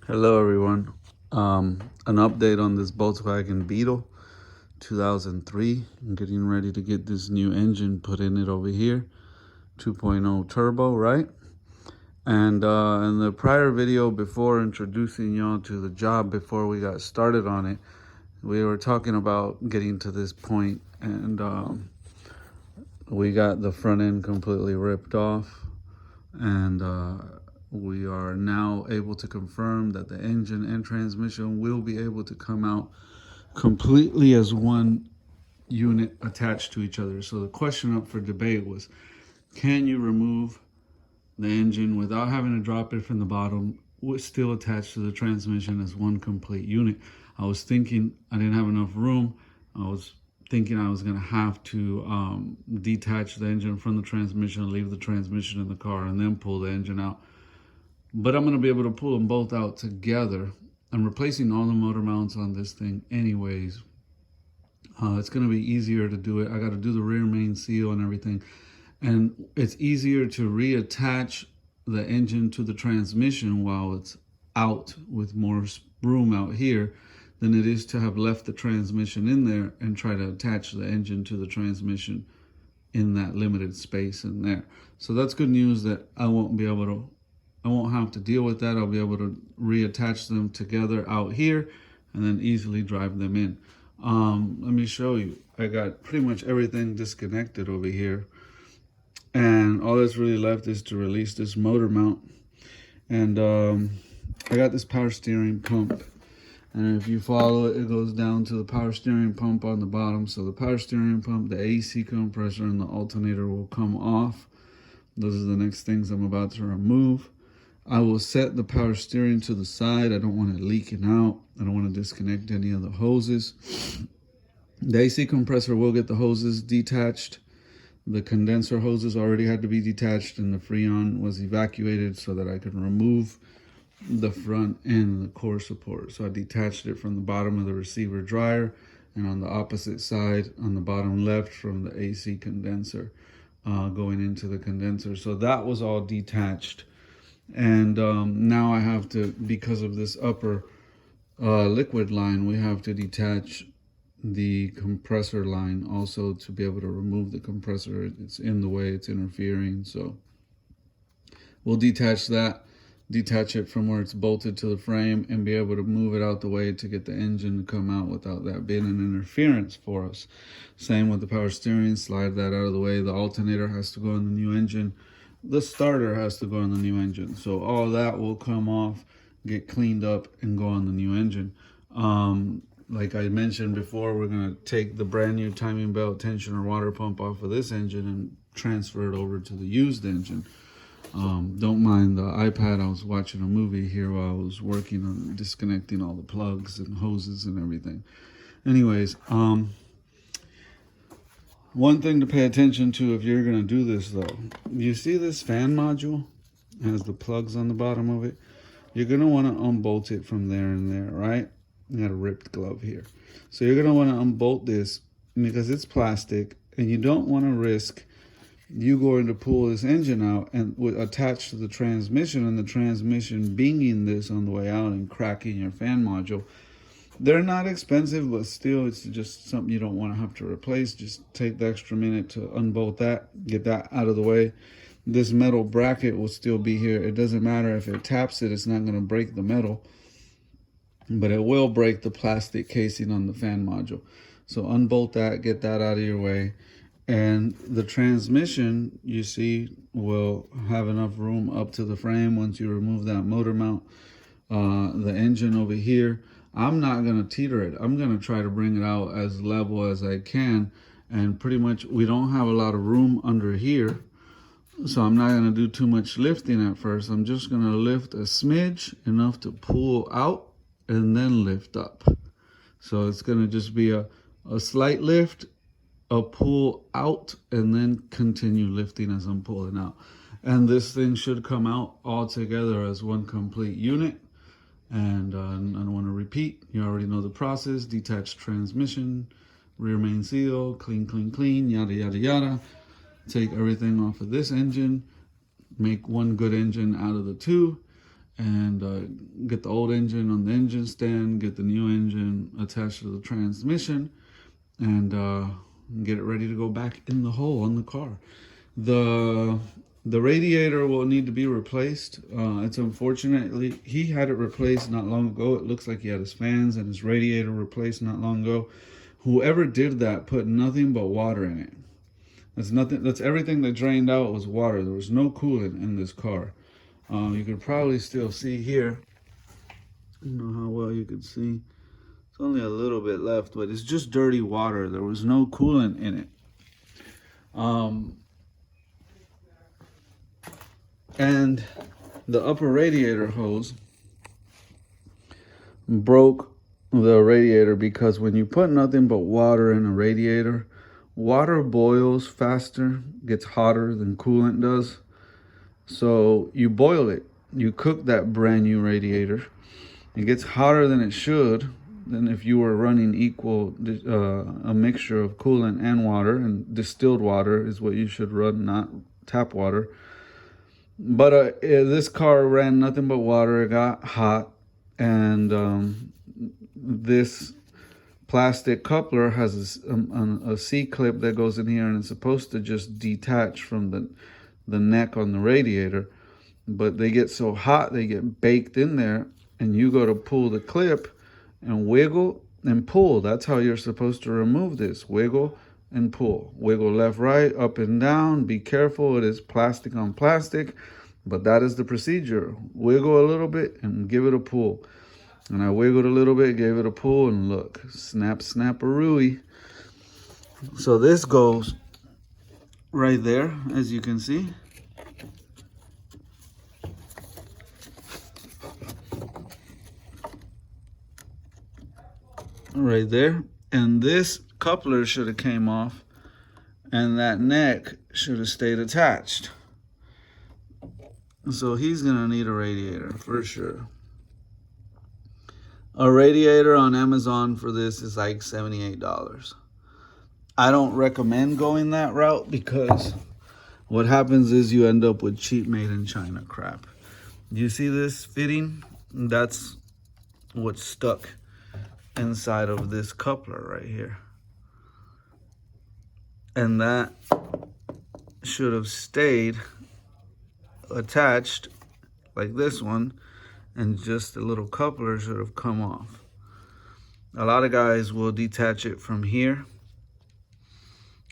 Hello everyone. An update on this Volkswagen Beetle 2003. I'm getting ready to get this new engine put in it over here. 2.0 turbo, right? And in the prior video before introducing y'all to the job before we got started on it, we were talking about getting to this point and we got the front end completely ripped off and we are now able to confirm that the engine and transmission will be able to come out completely as one unit attached to each other. So the question up for debate was, can you remove the engine without having to drop it from the bottom, still attached to the transmission as one complete unit? I was thinking I didn't have enough room. I was thinking I was going to have to detach the engine from the transmission, leave the transmission in the car, and then pull the engine out. But I'm going to be able to pull them both out together. I'm replacing all the motor mounts on this thing anyways. It's going to be easier to do it. I got to do the rear main seal and everything. And it's easier to reattach the engine to the transmission while it's out with more room out here than it is to have left the transmission in there and try to attach the engine to the transmission in that limited space in there. So that's good news that I won't have to deal with that. I'll be able to reattach them together out here and then easily drive them in. Let me show you. I got pretty much everything disconnected over here. And all that's really left is to release this motor mount. And I got this power steering pump. And if you follow it, it goes down to the power steering pump on the bottom. So the power steering pump, the AC compressor, and the alternator will come off. Those are the next things I'm about to remove. I will set the power steering to the side. I don't want it leaking out. I don't want to disconnect any of the hoses. The AC compressor will get the hoses detached. The condenser hoses already had to be detached and the Freon was evacuated so that I could remove the front and the core support. So I detached it from the bottom of the receiver dryer and on the opposite side on the bottom left from the AC condenser going into the condenser. So that was all detached. And now I have to, because of this upper liquid line, we have to detach the compressor line also to be able to remove the compressor. It's in the way, it's interfering. So we'll detach that, detach it from where it's bolted to the frame and be able to move it out the way to get the engine to come out without that being an interference for us. Same with the power steering, slide that out of the way. The alternator has to go in the new engine. The starter has to go on the new engine. So all that will come off, get cleaned up, and go on the new engine. Like I mentioned before, we're going to take the brand new timing belt, tensioner, water pump off of this engine and transfer it over to the used engine. Don't mind the iPad. I was watching a movie here while I was working on disconnecting all the plugs and hoses and everything. Anyways, one thing to pay attention to if you're going to do this though, you see this fan module has the plugs on the bottom of it. You're going to want to unbolt it from there and there, right? You got a ripped glove here. So you're going to want to unbolt this because it's plastic and you don't want to risk you going to pull this engine out and attached to the transmission and the transmission binging this on the way out and cracking your fan module. They're not expensive, but still, it's just something you don't want to have to replace. Just take the extra minute to unbolt that, get that out of the way. This metal bracket will still be here. It doesn't matter if it taps it, it's not going to break the metal, but it will break the plastic casing on the fan module. So unbolt that, get that out of your way. And the transmission, you see, will have enough room up to the frame once you remove that motor mount. The engine over here, I'm not going to teeter it. I'm going to try to bring it out as level as I can. And pretty much we don't have a lot of room under here. So I'm not going to do too much lifting at first. I'm just going to lift a smidge, enough to pull out and then lift up. So it's going to just be a slight lift, a pull out, and then continue lifting as I'm pulling out. And this thing should come out all together as one complete unit. And I don't want to repeat. You already know the process. Detach transmission, rear main seal, clean, clean, clean, yada, yada, yada. Take everything off of this engine. Make one good engine out of the two. and get the old engine on the engine stand, get the new engine attached to the transmission, and get it ready to go back in the hole on the car. The radiator will need to be replaced. It's unfortunately, he had it replaced not long ago. It looks like he had his fans and his radiator replaced not long ago. Whoever did that put nothing but water in it. That's everything that drained out was water. There was no coolant in this car. You could probably still see here. I don't know how well you could see. It's only a little bit left, but it's just dirty water. There was no coolant in it. And the upper radiator hose broke the radiator because when you put nothing but water in a radiator, water boils faster, gets hotter than coolant does. So you boil it. You cook that brand new radiator. It gets hotter than it should, than if you were running a mixture of coolant and water, and distilled water is what you should run, not tap water. But this car ran nothing but water. It got hot, and this plastic coupler has a C-clip that goes in here, and it's supposed to just detach from the neck on the radiator. But they get so hot, they get baked in there, and you go to pull the clip and wiggle and pull. That's how you're supposed to remove this. Wiggle and pull. Wiggle left, right, up and down. Be careful. It is plastic on plastic, but that is the procedure. Wiggle a little bit and give it a pull. And I wiggled a little bit, gave it a pull, and look, snap, snap-a-rooey. So this goes right there, as you can see. Right there. And this coupler should have came off, and that neck should have stayed attached. So he's gonna need a radiator for sure. A radiator on Amazon for this is like $78. I don't recommend going that route because what happens is you end up with cheap made in China crap. You see this fitting? That's what's stuck inside of this coupler right here. And that should have stayed attached like this one, and just the little coupler should have come off. A lot of guys will detach it from here,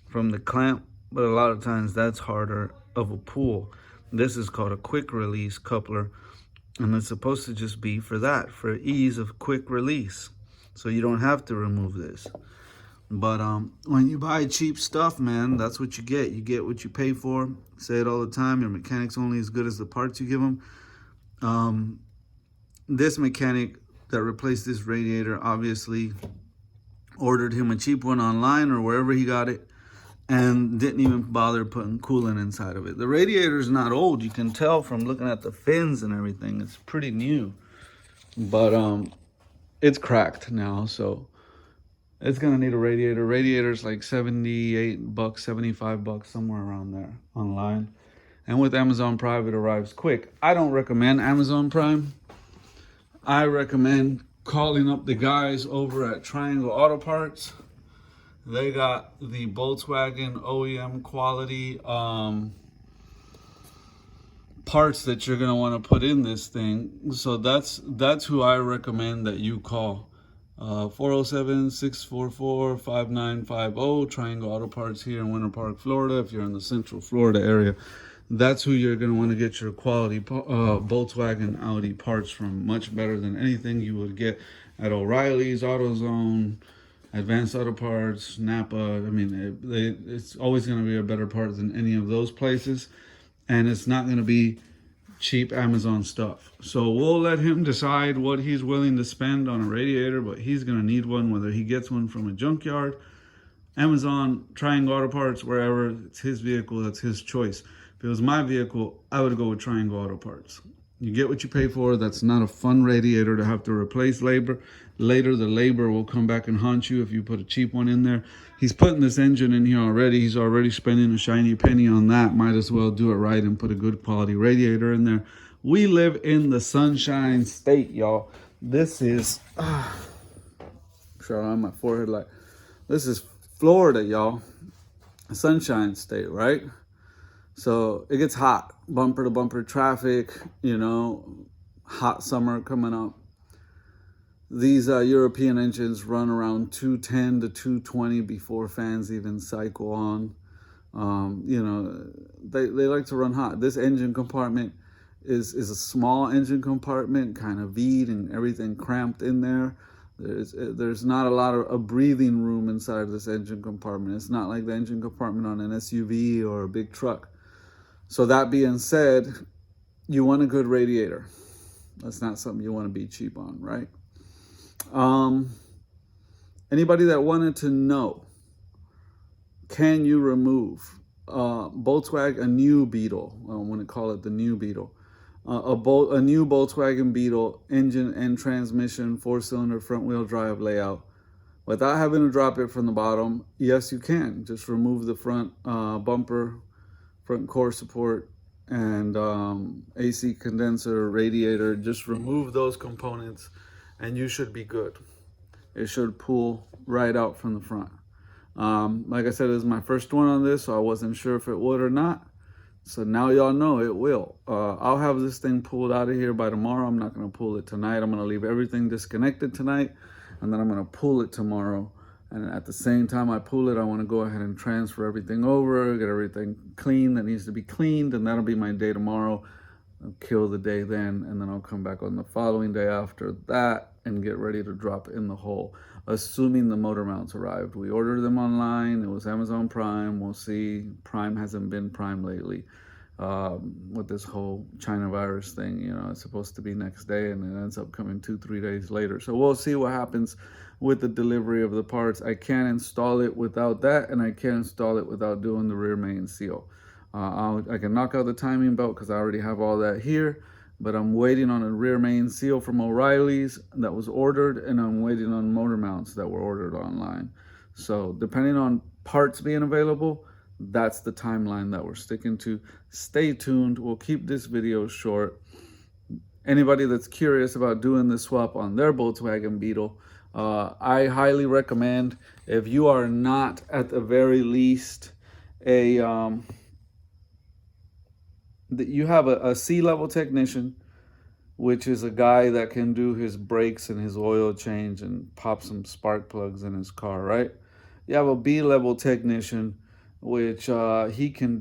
from the clamp, but a lot of times that's harder of a pull. This is called a quick release coupler, and it's supposed to just be for that, for ease of quick release. So you don't have to remove this. But when you buy cheap stuff, man, that's what you get. You get what you pay for. Say it all the time. Your mechanic's only as good as the parts you give them. This mechanic that replaced this radiator obviously ordered him a cheap one online or wherever he got it, and didn't even bother putting coolant inside of it. The radiator's not old. You can tell from looking at the fins and everything. It's pretty new. But it's cracked now, so it's gonna need a radiator. Radiator's like $78, $75, somewhere around there online. And with Amazon Prime, it arrives quick. I don't recommend Amazon Prime. I recommend calling up the guys over at Triangle Auto Parts. They got the Volkswagen OEM quality parts that you're gonna want to put in this thing. So that's who I recommend that you call. 407-644-5950, Triangle Auto Parts here in Winter Park, Florida. If you're in the Central Florida area, that's who you're going to want to get your quality Volkswagen Audi parts from. Much better than anything you would get at O'Reilly's, AutoZone, Advanced Auto Parts, Napa. I mean, it's always going to be a better part than any of those places. And it's not going to be cheap Amazon stuff. So we'll let him decide what he's willing to spend on a radiator, but he's going to need one, whether he gets one from a junkyard, Amazon, Triangle Auto Parts, wherever. It's his vehicle, that's his choice. If it was my vehicle, I would go with Triangle Auto Parts. You get what you pay for. That's not a fun radiator to have to replace later. The labor will come back and haunt you if you put a cheap one in there. He's putting this engine in here already. He's already spending a shiny penny on that. Might as well do it right and put a good quality radiator in there. We live in the Sunshine State, y'all. This is, sure on my forehead, like, this is Florida, y'all. Sunshine State, right? So it gets hot, bumper to bumper traffic, you know, hot summer coming up. These European engines run around 210 to 220 before fans even cycle on. You know, they like to run hot. This engine compartment is a small engine compartment, kind of V'd and everything cramped in there. There's not a lot of breathing room inside of this engine compartment. It's not like the engine compartment on an SUV or a big truck. So that being said, you want a good radiator. That's not something you want to be cheap on, right? Anybody that wanted to know, can you remove Volkswagen, a new Beetle, I want to call it the new Beetle, a new Volkswagen Beetle engine and transmission, 4-cylinder front wheel drive layout, without having to drop it from the bottom? Yes, you can. Just remove the front bumper, front core support, and AC condenser, radiator. Just remove those components and you should be good. It should pull right out from the front. Like I said, this is my first one on this, so I wasn't sure if it would or not. So now y'all know it will. I'll have this thing pulled out of here by tomorrow. I'm not going to pull it tonight. I'm going to leave everything disconnected tonight, and then I'm going to pull it tomorrow. And at the same time I pull it, I want to go ahead and transfer everything over, get everything clean that needs to be cleaned, and that'll be my day tomorrow. I'll kill the day then, and then I'll come back on the following day after that and get ready to drop in the hole, assuming the motor mounts arrived. We ordered them online. It was Amazon Prime. We'll see. Prime hasn't been Prime lately with this whole China virus thing. You know, it's supposed to be next day, and it ends up coming 2-3 days later. So we'll see what happens with the delivery of the parts. I can't install it without that, and I can't install it without doing the rear main seal. I can knock out the timing belt because I already have all that here, but I'm waiting on a rear main seal from O'Reilly's that was ordered, and I'm waiting on motor mounts that were ordered online. So depending on parts being available, that's the timeline that we're sticking to. Stay tuned. We'll keep this video short. Anybody that's curious about doing the swap on their Volkswagen Beetle, I highly recommend, if you are not at the very least you have a C-level technician, which is a guy that can do his brakes and his oil change and pop some spark plugs in his car, right? You have a B-level technician, which he can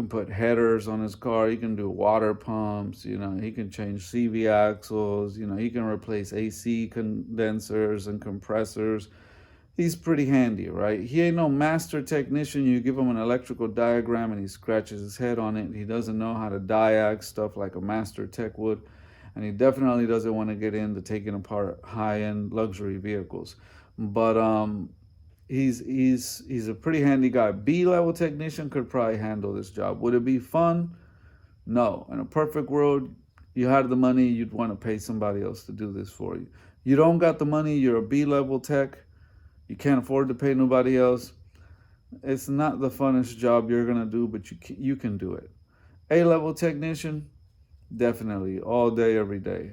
put headers on his car, he can do water pumps, you know, he can change CV axles, you know, he can replace AC condensers and compressors. He's pretty handy, right? He ain't no master technician. You give him an electrical diagram and he scratches his head on it. He doesn't know how to diag stuff like a master tech would. And he definitely doesn't want to get into taking apart high-end luxury vehicles. But he's a pretty handy guy. B-level technician could probably handle this job. Would it be fun? No. In a perfect world, you had the money, you'd want to pay somebody else to do this for you. You don't got the money, you're a B-level tech, you can't afford to pay nobody else. It's not the funnest job you're going to do, but you can do it. A-level technician, definitely, all day, every day.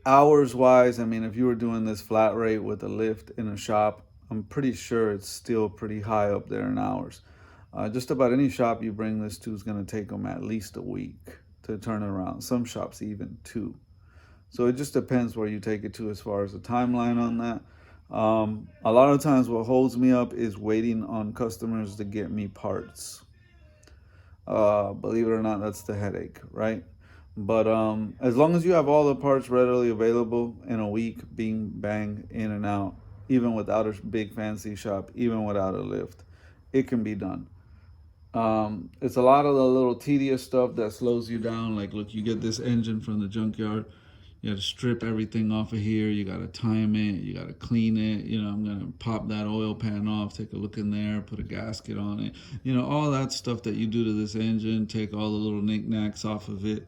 Hours-wise, I mean, if you were doing this flat rate with a lift in a shop, I'm pretty sure it's still pretty high up there in hours. Just about any shop you bring this to is going to take them at least a week to turn it around. Some shops even 2. So it just depends where you take it to as far as the timeline on that. A lot of times what holds me up is waiting on customers to get me parts. Believe it or not, that's the headache, right? But as long as you have all the parts readily available in a week, bing, bang, in and out, even without a big fancy shop, even without a lift, it can be done. It's a lot of the little tedious stuff that slows you down. Like, look, you get this engine from the junkyard. You got to strip everything off of here. You got to time it. You got to clean it. You know, I'm going to pop that oil pan off, take a look in there, put a gasket on it. You know, all that stuff that you do to this engine, take all the little knickknacks off of it.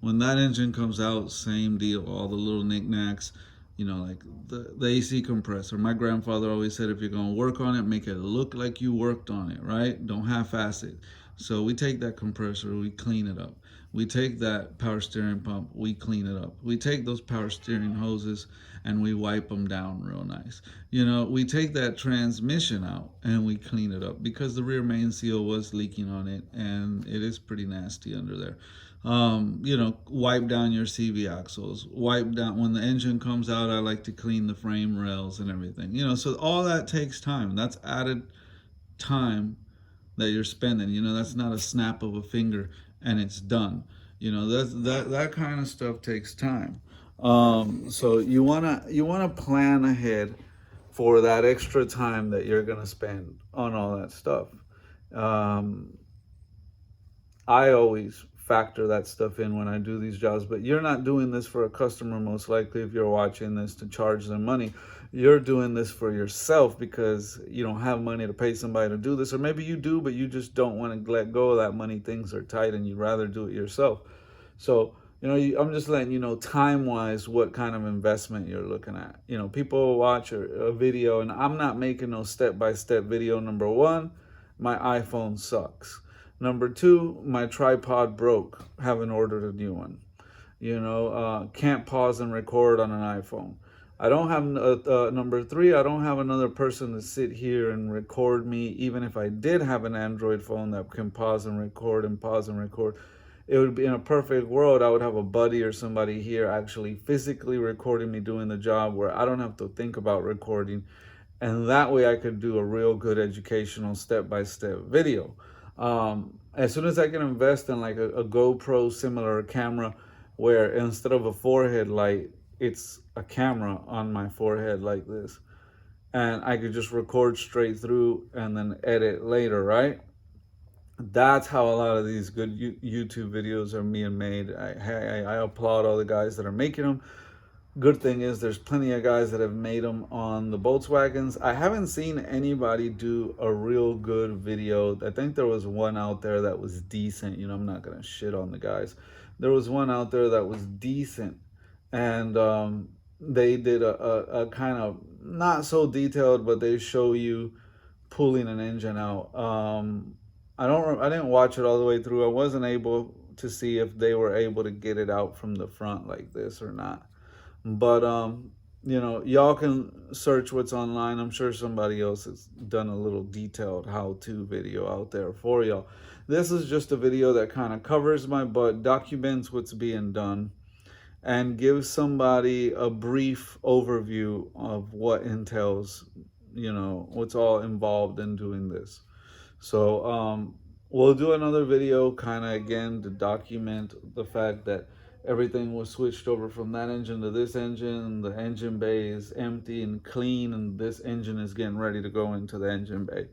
When that engine comes out, same deal, all the little knickknacks. You know, like the AC compressor. My grandfather always said, if you're going to work on it, make it look like you worked on it, right? Don't half-ass it. So we take that compressor, we clean it up. We take that power steering pump, we clean it up. We take those power steering hoses and we wipe them down real nice. You know, we take that transmission out and we clean it up because the rear main seal was leaking on it and it is pretty nasty under there. You know, wipe down your CV axles, wipe down when the engine comes out. I like to clean the frame rails and everything, you know, so all that takes time. That's added time that you're spending, you know, that's not a snap of a finger and it's done. You know, that kind of stuff takes time. So you wanna plan ahead for that extra time that you're gonna spend on all that stuff. um, I always factor that stuff in when I do these jobs, but you're not doing this for a customer, most likely, if you're watching this to charge them money. You're doing this for yourself because you don't have money to pay somebody to do this, or maybe you do, but you just don't want to let go of that money. Things are tight and you'd rather do it yourself. So, you know, I'm just letting you know time wise what kind of investment you're looking at. You know, people watch a video, and I'm not making no step by step video. Number one, my iPhone sucks. Number two, my tripod broke. Haven't ordered a new one. You know, can't pause and record on an iPhone. I don't have number three. I don't have another person to sit here and record me. Even if I did have an Android phone that can pause and record and pause and record, it would be, in a perfect world, I would have a buddy or somebody here actually physically recording me doing the job where I don't have to think about recording, and that way I could do a real good educational step-by-step video. As soon as I can invest in like a GoPro similar camera, where instead of a forehead light, it's a camera on my forehead like this, and I could just record straight through and then edit later, right? That's how a lot of these good YouTube videos are being made. I applaud all the guys that are making them. Good thing is there's plenty of guys that have made them on the Volkswagens. I haven't seen anybody do a real good video. I think there was one out there that was decent. You know, I'm not gonna shit on the guys. There was one out there that was decent, and they did a kind of not so detailed, but they show you pulling an engine out. I didn't watch it all the way through. I wasn't able to see if they were able to get it out from the front like this or not. But you know, y'all can search what's online. I'm sure somebody else has done a little detailed how-to video out there for y'all. This is just a video that kind of covers my butt, documents what's being done, and gives somebody a brief overview of what entails, you know, what's all involved in doing this. So we'll do another video kind of again to document the fact that everything was switched over from that engine to this engine. The engine bay is empty and clean, and this engine is getting ready to go into the engine bay.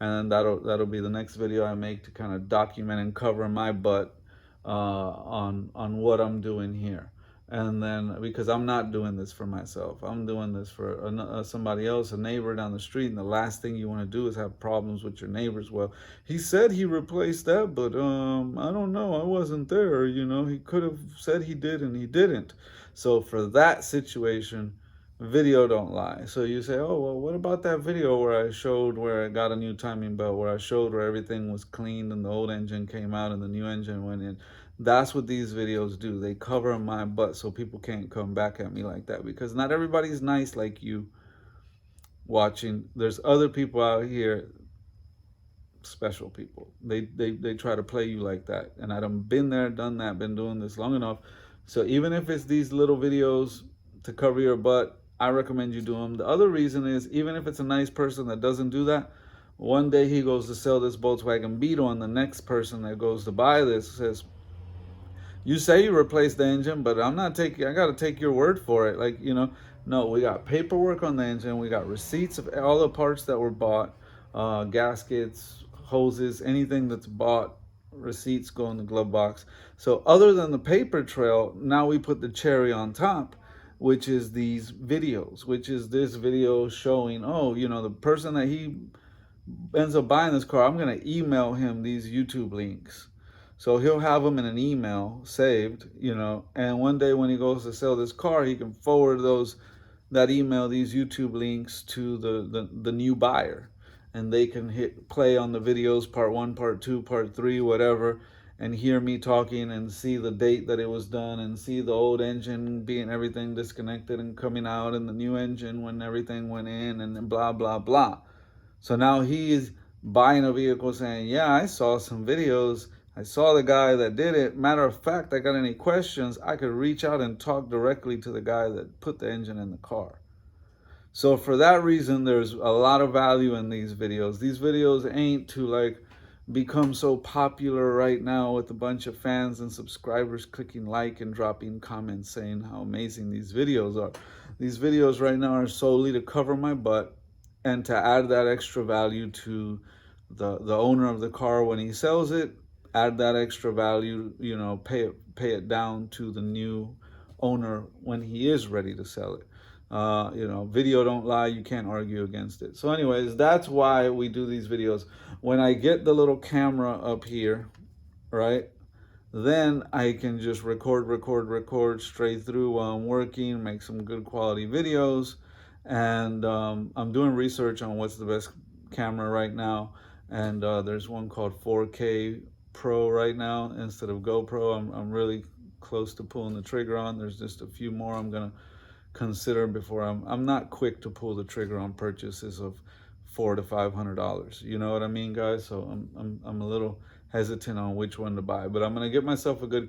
And that'll be the next video I make to kind of document and cover my butt on what I'm doing here. And then, because I'm not doing this for myself, I'm doing this for somebody else, a neighbor down the street. And the last thing you want to do is have problems with your neighbors. Well, he said he replaced that, but I don't know, I wasn't there. You know, he could have said he did and he didn't. So for that situation, video don't lie. So you say, oh well, what about that video where I showed where I got a new timing belt, where I showed where everything was cleaned and the old engine came out and the new engine went in? That's what these videos do. They cover my butt so people can't come back at me like that, because not everybody's nice like you watching. There's other people out here, special people. They try to play you like that, and I done been there, done that, been doing this long enough. So even if it's these little videos to cover your butt, I recommend you do them. The other reason is, even if it's a nice person that doesn't do that, one day he goes to sell this Volkswagen Beetle, and the next person that goes to buy this says, you say you replaced the engine, but I got to take your word for it. Like, you know, no, we got paperwork on the engine. We got receipts of all the parts that were bought, gaskets, hoses, anything that's bought, receipts go in the glove box. So other than the paper trail, now we put the cherry on top, which is these videos, which is this video showing, oh, you know, the person that he ends up buying this car, I'm going to email him these YouTube links. So he'll have them in an email saved, you know, and one day when he goes to sell this car, he can forward those that email these YouTube links to the new buyer, and they can hit play on the videos, part 1, part 2, part 3, whatever, and hear me talking and see the date that it was done and see the old engine being everything disconnected and coming out and the new engine when everything went in and then blah blah blah. So now he's buying a vehicle saying, yeah, I saw some videos, I saw the guy that did it. Matter of fact, I got any questions, I could reach out and talk directly to the guy that put the engine in the car. So for that reason, there's a lot of value in these videos. These videos ain't to like become so popular right now with a bunch of fans and subscribers clicking like and dropping comments saying how amazing these videos are. These videos right now are solely to cover my butt and to add that extra value to the owner of the car when he sells it. Add that extra value, you know, pay it down to the new owner when he is ready to sell it. You know, video don't lie, you can't argue against it. So anyways, that's why we do these videos. When I get the little camera up here, right, then I can just record straight through while I'm working, make some good quality videos. And I'm doing research on what's the best camera right now. And there's one called 4K Pro right now instead of GoPro. I'm really close to pulling the trigger on. There's just a few more I'm gonna consider before I'm not quick to pull the trigger on purchases of $400 to $500. You know what I mean, guys? So I'm a little hesitant on which one to buy, but I'm gonna get myself a good